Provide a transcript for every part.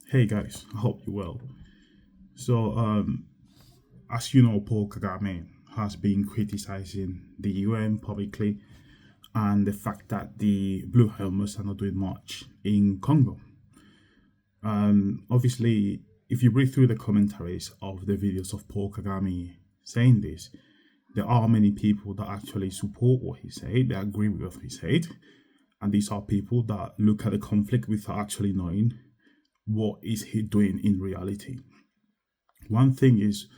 Hey guys, I hope you're well. So, as you know, Paul Kagame has been criticizing the UN publicly and the fact that the Blue Helmets are not doing much in Congo. Obviously, if you read through the commentaries of the videos of Paul Kagame saying this, there are many people that actually support what he said, they agree with what he said, and these are people that look at the conflict without actually knowing what is he doing in reality. One thing is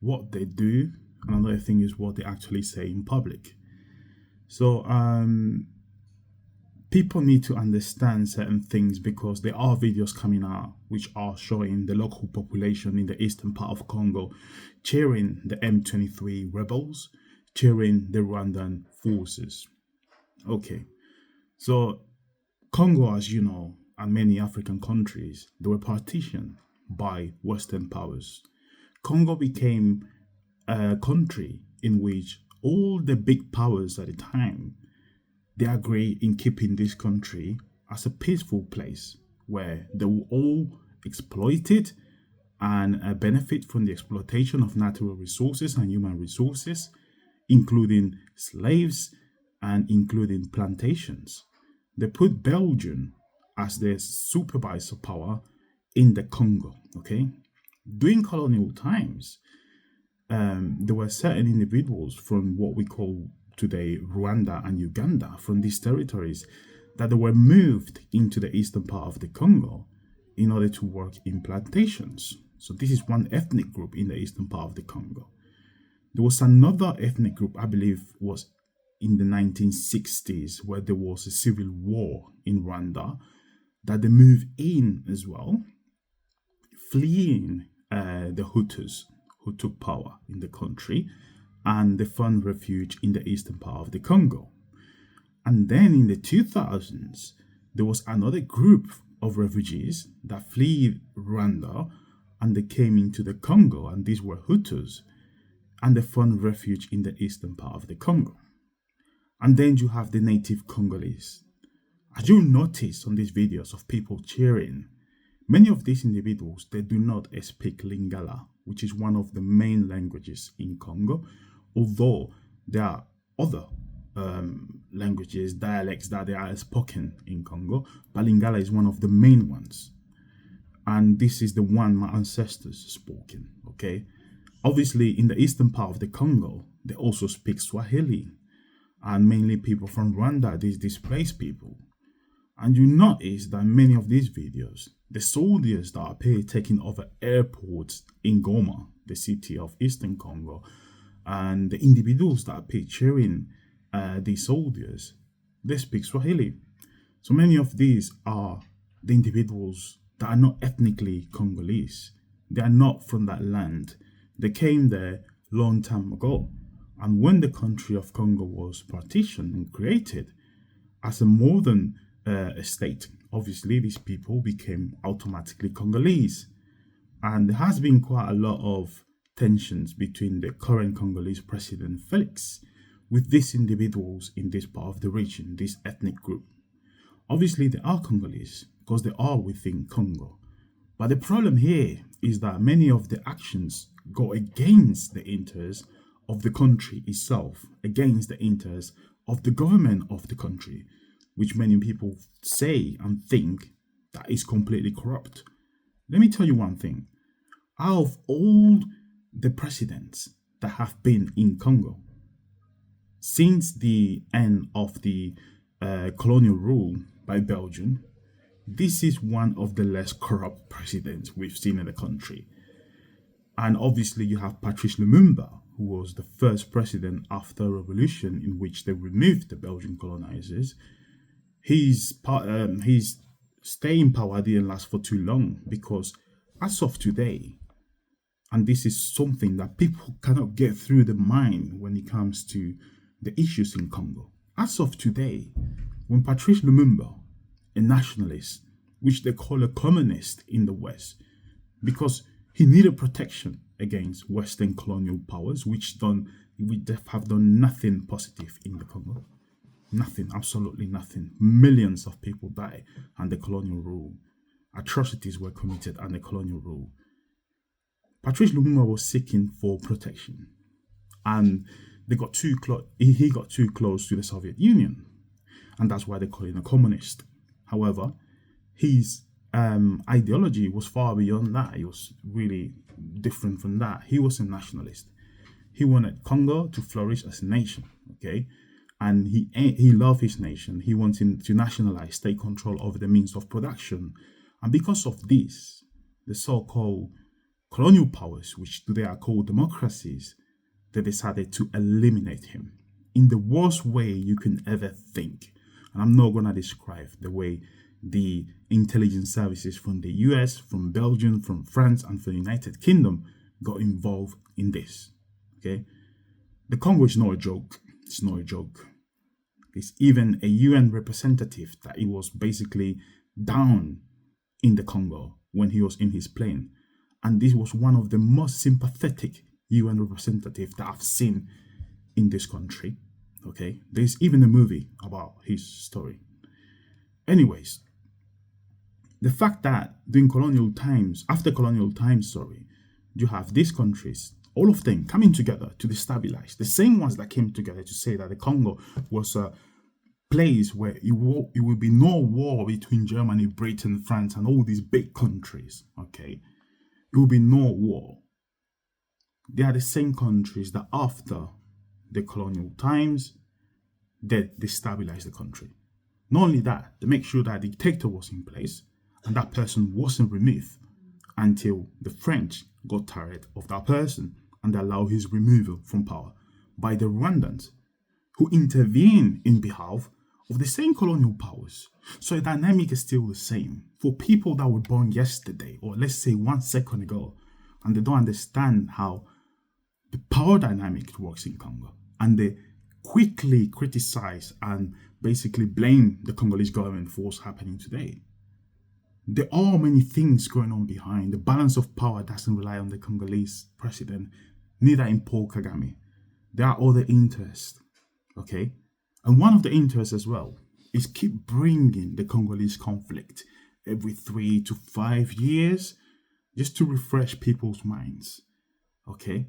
what they do, and another thing is what they actually say in public. So people need to understand certain things because there are videos coming out which are showing the local population in the eastern part of Congo cheering the M23 rebels, cheering the Rwandan forces. Okay, so Congo, as you know, and many African countries, they were partitioned by Western powers. Congo became a country in which all the big powers at the time they agree in keeping this country as a peaceful place where they will all exploit it and benefit from the exploitation of natural resources and human resources, including slaves and including plantations. They put Belgium as their supervisor power in the Congo. Okay, during colonial times, there were certain individuals from what we call today Rwanda and Uganda from these territories that they were moved into the eastern part of the Congo in order to work in plantations. So this is one ethnic group in the eastern part of the Congo. There was another ethnic group, I believe, was in the 1960s, where there was a civil war in Rwanda, that they moved in as well, fleeing the Hutus who took power in the country, and they found refuge in the eastern part of the Congo. And then in the 2000s, there was another group of refugees that fled Rwanda and they came into the Congo, and these were Hutus, and they found refuge in the eastern part of the Congo. And then you have the native Congolese. As you notice on these videos of people cheering, many of these individuals, they do not speak Lingala, which is one of the main languages in Congo, although there are other languages, dialects that they are spoken in Congo, but Lingala is one of the main ones. And this is the one my ancestors spoken, okay? Obviously, in the eastern part of the Congo, they also speak Swahili, and mainly people from Rwanda, these displaced people. And you notice that many of these videos, the soldiers that appear taking over airports in Goma, the city of Eastern Congo, and the individuals that appear cheering these soldiers, they speak Swahili. So many of these are the individuals that are not ethnically Congolese. They are not from that land. They came there long time ago. And when the country of Congo was partitioned and created as a modern state, obviously these people became automatically Congolese. And there has been quite a lot of tensions between the current Congolese president Felix with these individuals in this part of the region, this ethnic group. Obviously, they are Congolese because they are within Congo. But the problem here is that many of the actions go against the interests of the country itself, against the interests of the government of the country, which many people say and think that is completely corrupt. Let me tell you one thing. Out of all the presidents that have been in Congo, since the end of the colonial rule by Belgium, this is one of the less corrupt presidents we've seen in the country. And obviously you have Patrice Lumumba, who was the first president after a revolution in which they removed the Belgian colonizers. His stay in power didn't last for too long because as of today, and this is something that people cannot get through the mind when it comes to the issues in Congo. As of today, when Patrice Lumumba, a nationalist, which they call a communist in the West, because he needed protection against Western colonial powers, which have done nothing positive in the Congo. Nothing, absolutely nothing. Millions of people die under colonial rule. atrocities were committed under colonial rule. Patrice Lumumba was seeking for protection, and they got too close. He got too close to the Soviet Union, and that's why they call him a communist. However, his ideology was far beyond that. It was really different from that. He was a nationalist. He wanted Congo to flourish as a nation, okay? And he loved his nation. He wanted to nationalize, take control over the means of production. And because of this, the so-called colonial powers, which today are called democracies, they decided to eliminate him in the worst way you can ever think. And I'm not going to describe the way the intelligence services from the US, from Belgium, from France, and from the United Kingdom got involved in this. Okay, the Congo is not a joke. It's not a joke. It's even a UN representative that he was basically down in the Congo when he was in his plane. And this was one of the most sympathetic UN representatives that I've seen in this country. Okay, there's even a movie about his story. Anyways, the fact that during colonial times, after colonial times, you have these countries, all of them coming together to destabilize. The same ones that came together to say that the Congo was a place where it will be no war between Germany, Britain, France, and all these big countries. Okay, it will be no war. They are the same countries that after the colonial times, they destabilize the country. Not only that, they make sure that a dictator was in place and that person wasn't removed until the French got tired of that person and allowed his removal from power by the Rwandans, who intervened in behalf of the same colonial powers. So the dynamic is still the same. For people that were born yesterday, or let's say 1 second ago, and they don't understand how the power dynamic works in Congo, and they quickly criticize and basically blame the Congolese government for what's happening today. There are many things going on behind. The balance of power doesn't rely on the Congolese president, neither in Paul Kagame. There are other interests, okay? And one of the interests as well is keep bringing the Congolese conflict every 3 to 5 years just to refresh people's minds, okay?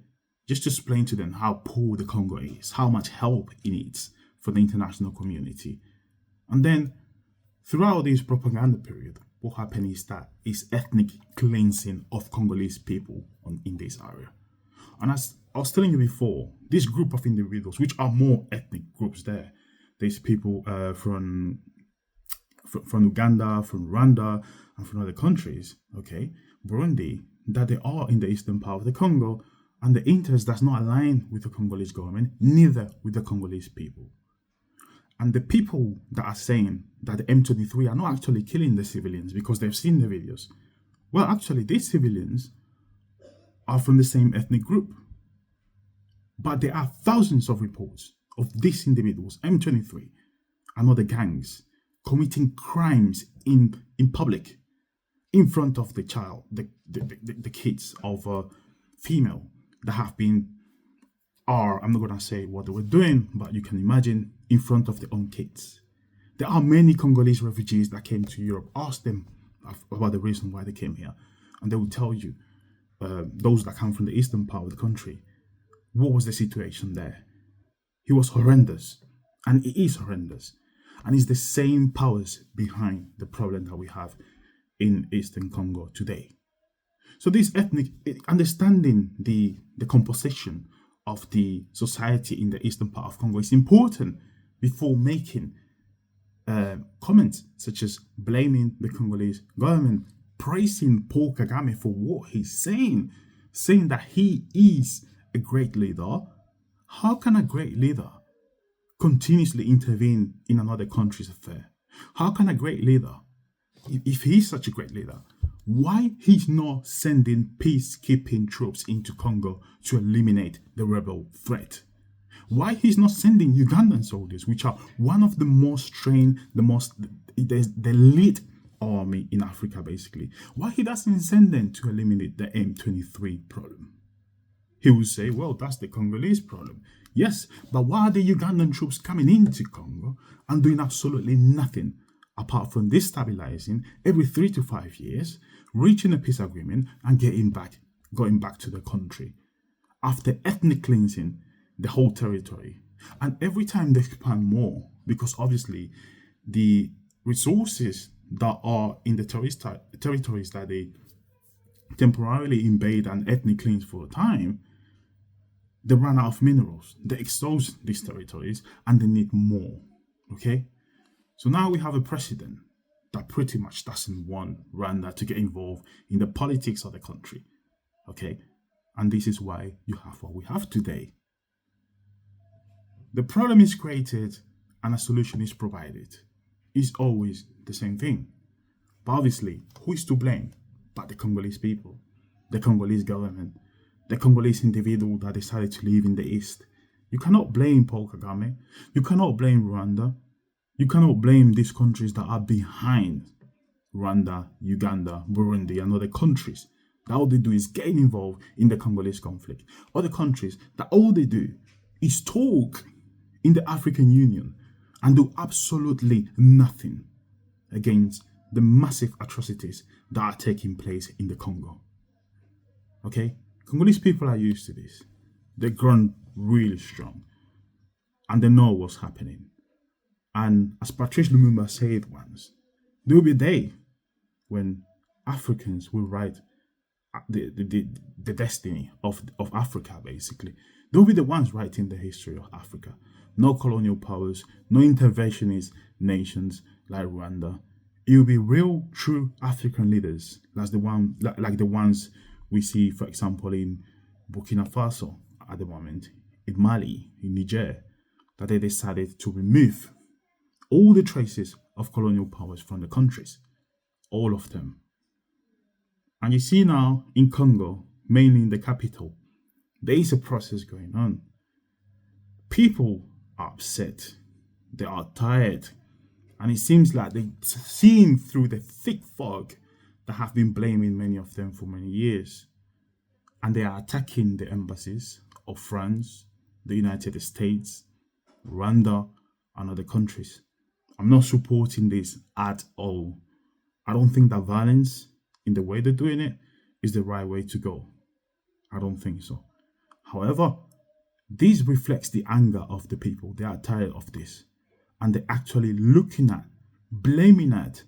Just to explain to them how poor the Congo is, how much help it needs from the international community. And then throughout this propaganda period, what happened is that is ethnic cleansing of Congolese people in this area. And as I was telling you before, this group of individuals, which are more ethnic groups there's people from Uganda, from Rwanda, and from other countries, okay, Burundi, that they are in the eastern part of the Congo, and the interest does not align with the Congolese government, neither with the Congolese people. And the people that are saying that the M23 are not actually killing the civilians because they've seen the videos. Well, actually, these civilians are from the same ethnic group. But there are thousands of reports of these individuals, M23, and other gangs, committing crimes in public, in front of the child, the kids of a female that have been, I'm not going to say what they were doing, but you can imagine, in front of their own kids. There are many Congolese refugees that came to Europe. Ask them about the reason why they came here, and they will tell you, those that come from the eastern part of the country, what was the situation there? It was horrendous, and it is horrendous. And it's the same powers behind the problem that we have in Eastern Congo today. So this ethnic, understanding the composition of the society in the eastern part of Congo is important before making comments such as blaming the Congolese government, praising Paul Kagame for what he's saying that he is a great leader. How can a great leader continuously intervene in another country's affair? How can a great leader, if he's such a great leader, why he's not sending peacekeeping troops into Congo to eliminate the rebel threat? Why he's not sending Ugandan soldiers, which are one of the most trained, the elite army in Africa, basically? Why he doesn't send them to eliminate the M23 problem? He will say, well, that's the Congolese problem. Yes, but why are the Ugandan troops coming into Congo and doing absolutely nothing apart from destabilizing every 3 to 5 years, reaching a peace agreement and going back to the country after ethnic cleansing the whole territory. And every time they expand more, because obviously the resources that are in the territories that they temporarily invade and ethnic cleanse for a time, they run out of minerals. They expose these territories and they need more. Okay? So now we have a president that pretty much doesn't want Rwanda to get involved in the politics of the country. Okay? And this is why you have what we have today. The problem is created and a solution is provided. It's always the same thing. But obviously, who is to blame but the Congolese people, the Congolese government, the Congolese individual that decided to live in the East? You cannot blame Paul Kagame. You cannot blame Rwanda. You cannot blame these countries that are behind Rwanda, Uganda, Burundi, and other countries that all they do is get involved in the Congolese conflict. Other countries that all they do is talk in the African Union and do absolutely nothing against the massive atrocities that are taking place in the Congo. Okay? Congolese people are used to this. They've grown really strong and they know what's happening. And as Patrice Lumumba said once, there will be a day when Africans will write the destiny of Africa, basically. They'll be the ones writing the history of Africa. No colonial powers, no interventionist nations like Rwanda. It will be real, true African leaders, like the ones we see, for example, in Burkina Faso at the moment, in Mali, in Niger, that they decided to remove all the traces of colonial powers from the countries, all of them. And you see now in Congo, mainly in the capital, there is a process going on. People are upset, they are tired, and it seems like they're seeing through the thick fog that have been blaming many of them for many years. And they are attacking the embassies of France, the United States, Rwanda, and other countries. I'm not supporting this at all. I don't think that violence in the way they're doing it is the right way to go. I don't think so. However, this reflects the anger of the people. They are tired of this. And they're actually looking at, blaming at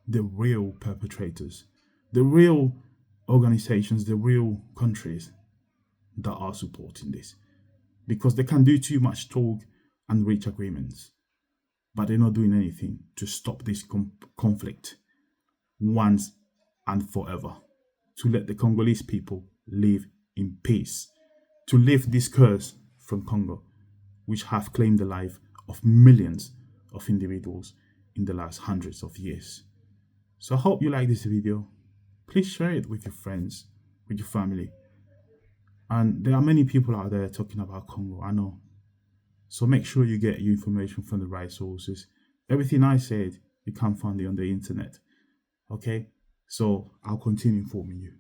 the real perpetrators, the real organizations, the real countries that are supporting this. Because they can do too much talk and reach agreements. But they're not doing anything to stop this conflict once and forever. To let the Congolese people live in peace. To lift this curse from Congo, which have claimed the life of millions of individuals in the last hundreds of years. So I hope you like this video. Please share it with your friends, with your family. And there are many people out there talking about Congo, I know. So make sure you get your information from the right sources. Everything I said, you can't find it on the internet. Okay? So I'll continue informing you.